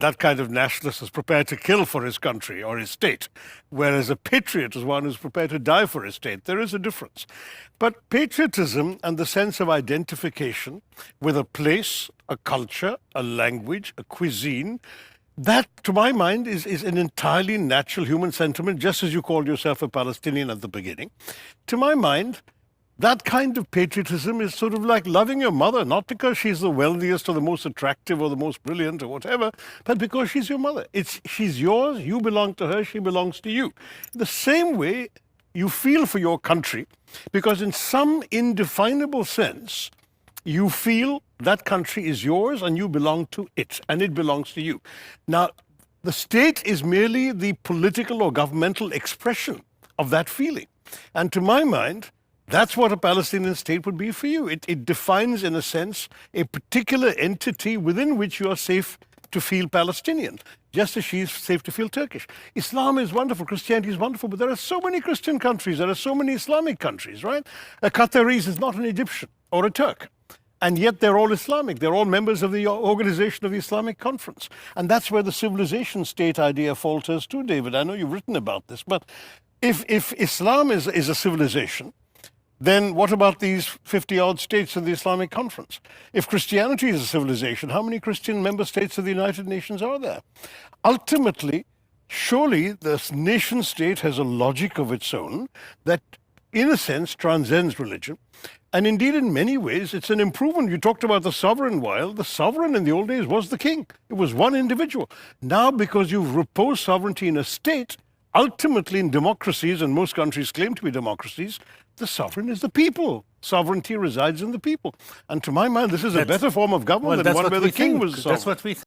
that kind of nationalist is prepared to kill for his country or his state, whereas a patriot is one who's prepared to die for his state. There is a difference. But patriotism and the sense of identification with a place, a culture, a language, a cuisine, that, to my mind, is an entirely natural human sentiment, just as you called yourself a Palestinian at the beginning. To my mind, that kind of patriotism is sort of like loving your mother, not because she's the wealthiest or the most attractive or the most brilliant or whatever, but because she's your mother. She's yours, you belong to her, she belongs to you. The same way you feel for your country, because in some indefinable sense, you feel that country is yours and you belong to it, and it belongs to you. Now, the state is merely the political or governmental expression of that feeling. And to my mind, that's what a Palestinian state would be for you. It defines, in a sense, a particular entity within which you are safe to feel Palestinian, just as she's safe to feel Turkish. Islam is wonderful, Christianity is wonderful, but there are so many Christian countries, there are so many Islamic countries, right? A Qataris is not an Egyptian or a Turk. And yet they're all Islamic. They're all members of the Organization of the Islamic Conference. And that's where the civilization state idea falters too, David. I know you've written about this, but if Islam is a civilization, then what about these 50-odd states of the Islamic Conference? If Christianity is a civilization, how many Christian member states of the United Nations are there? Ultimately, surely the nation state has a logic of its own that, in a sense, transcends religion. And indeed, in many ways, it's an improvement. You talked about the sovereign while the sovereign in the old days was the king. It was one individual. Now, because you've reposed sovereignty in a state, ultimately in democracies, and most countries claim to be democracies, the sovereign is the people. Sovereignty resides in the people. And to my mind, this is a better form of government than one where the king was sovereign. That's what we think.